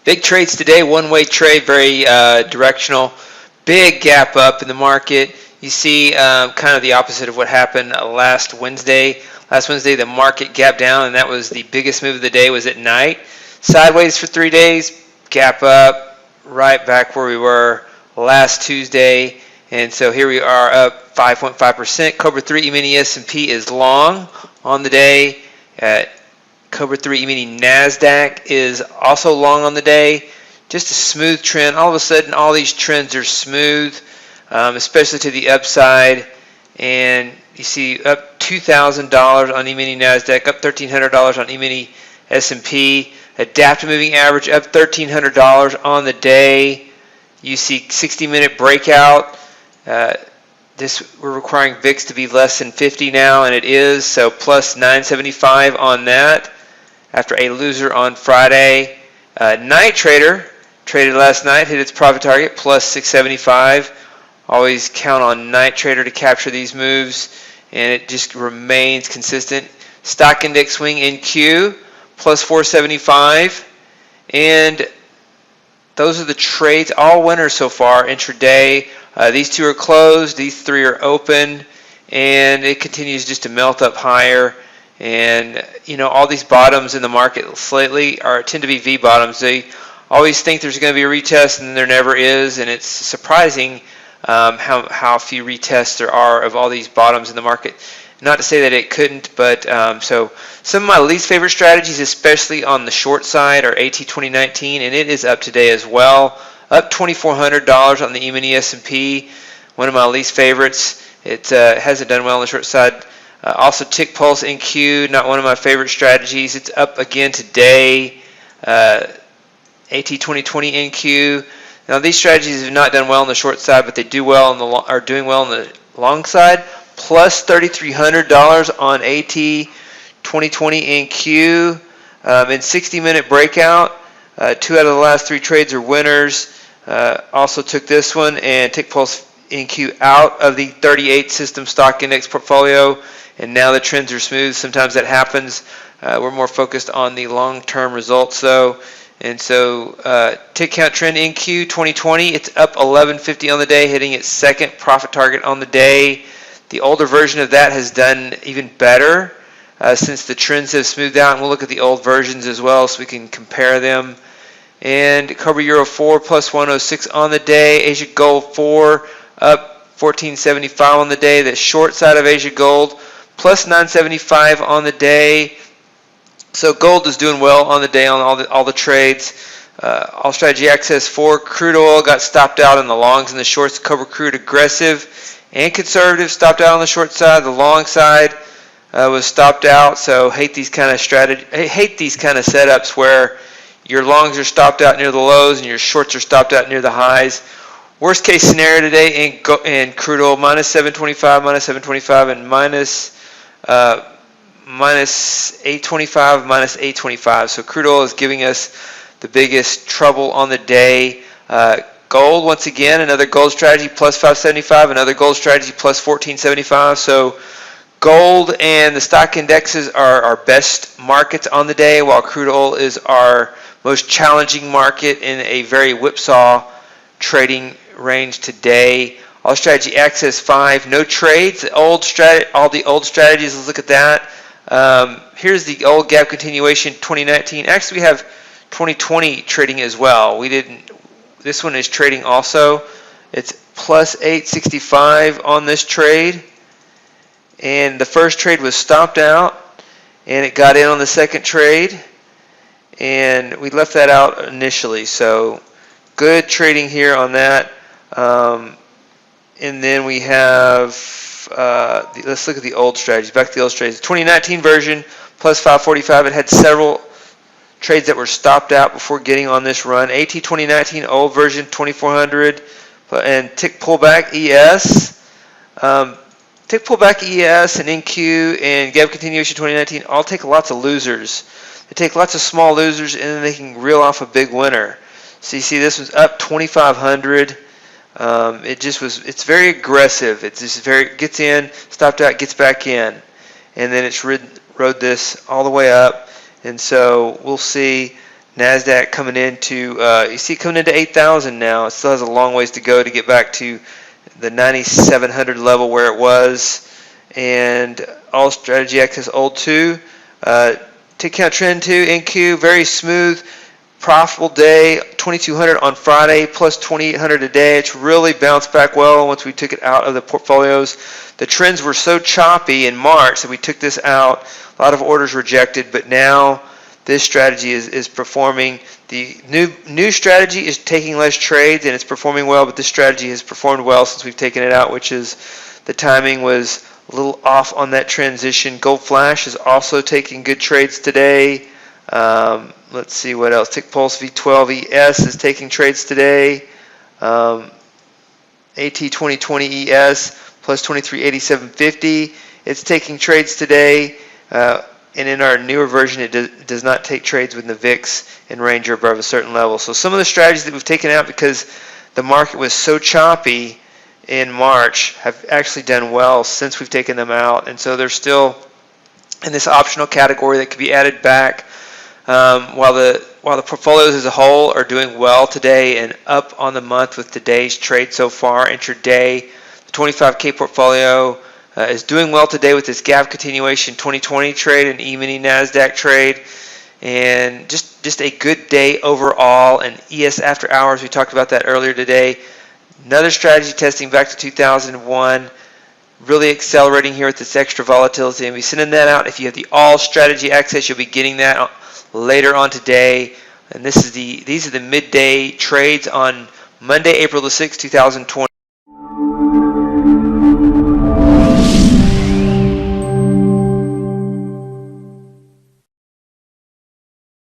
Big trades today, one-way trade, very directional. Big gap up in the market. You see kind of the opposite of what happened last Wednesday. Last Wednesday, the market gapped down, and that was the biggest move of the day was at night. Sideways for 3 days, gap up, right back where we were last Tuesday. And so here we are up 5.5%. Cobra 3 Emini S&P is long on the day. Cobra 3 Emini NASDAQ is also long on the day. Just a smooth trend. All of a sudden, all these trends are smooth, especially to the upside. And you see up $2,000 on Emini NASDAQ, up $1,300 on Emini S&P. Adaptive moving average up $1,300 on the day. You see 60-minute breakout. We're requiring VIX to be less than 50 now, and it is, so plus 975 on that after a loser on Friday. Night trader traded last night, hit its profit target, plus 675. Always count on night trader to capture these moves, and it just remains consistent. Stock index swing in Q, plus 475. And those are the trades, all winners so far intraday. These two are closed, these three are open, and it continues just to melt up higher. And you know, all these bottoms in the market lately tend to be V bottoms. They always think there's going to be a retest, and there never is. And it's surprising how few retests there are of all these bottoms in the market. Not to say that it couldn't, but so some of my least favorite strategies, especially on the short side, are AT 2019, and it is up today as well. Up $2,400 on the Emini S&P, one of my least favorites. It hasn't done well on the short side. Also, Tick Pulse in Q, not one of my favorite strategies. It's up again today. AT 2020 in Q. Now, these strategies have not done well on the short side, but they do well are doing well on the long side. Plus $3,300 on AT 2020 in Q. In 60-minute breakout, 2 out of the last 3 trades are winners. Also took this one and Tick Pulse in Q out of the 38 system stock index portfolio, and now the trends are smooth. Sometimes that happens. We're more focused on the long-term results though. And so tick count trend in Q 2020, it's up 1150 on the day, hitting its second profit target on the day. The older version of that has done even better since the trends have smoothed out, and we'll look at the old versions as well so we can compare them. And Cobra Euro 4 plus 106 on the day. Asia Gold 4 up 1475 on the day. The short side of Asia Gold plus 975 on the day. So gold is doing well on the day on all the trades. All strategy access 4. Crude oil got stopped out in the longs and the shorts. Cobra Crude aggressive and conservative stopped out on the short side. The long side was stopped out. So hate these kind of setups where your longs are stopped out near the lows and your shorts are stopped out near the highs. Worst case scenario today in crude oil, minus 725, and minus 825, minus 825. So crude oil is giving us the biggest trouble on the day. Gold, once again, another gold strategy plus 575, another gold strategy plus 1475. So gold and the stock indexes are our best markets on the day, while crude oil is our most challenging market in a very whipsaw trading range today. All strategy access 5, no trades. All the old strategies. Let's look at that. Here's the old gap continuation 2019. Actually, we have 2020 trading as well. This one is trading also. It's plus 865 on this trade, and the first trade was stopped out, and it got in on the second trade. And we left that out initially, so good trading here on that. And then we have, let's look at the old strategies. Back to the old strategies. 2019 version, plus 545. It had several trades that were stopped out before getting on this run. AT 2019, old version, 2400. And tick pullback ES. Tick pullback ES and NQ and gap continuation 2019 all take lots of losers. They take lots of small losers, and then they can reel off a big winner. So you see this was up 2,500. It's very aggressive. It's just gets in, stopped out, gets back in. And then it's rode this all the way up. And so we'll see NASDAQ coming into, you see coming into 8,000 now. It still has a long ways to go to get back to the 9,700 level where it was. And all strategy X is old too. Tick count trend 2, NQ, very smooth, profitable day, 2,200 on Friday, plus 2,800 a day. It's really bounced back well once we took it out of the portfolios. The trends were so choppy in March that we took this out. A lot of orders rejected, but now this strategy is performing. The new strategy is taking less trades and it's performing well, but this strategy has performed well since we've taken it out, which is the timing was a little off on that transition. Gold Flash is also taking good trades today. Let's see what else. Tick Pulse V12 ES is taking trades today. AT2020 ES plus 2387.50. It's taking trades today. And in our newer version, it does not take trades when the VIX and range are above a certain level. So some of the strategies that we've taken out because the market was so choppy in March have actually done well since we've taken them out. And so they're still in this optional category that could be added back. While the portfolios as a whole are doing well today and up on the month with today's trade so far, intraday, the 25K portfolio is doing well today with this gap continuation 2020 trade and Emini NASDAQ trade, and just a good day overall. And ES after hours, we talked about that earlier today. Another strategy testing back to 2001, really accelerating here with this extra volatility, and we'll be sending that out. If you have the all strategy access, you'll be getting that later on today. And these are the midday trades on Monday, April the 6th, 2020.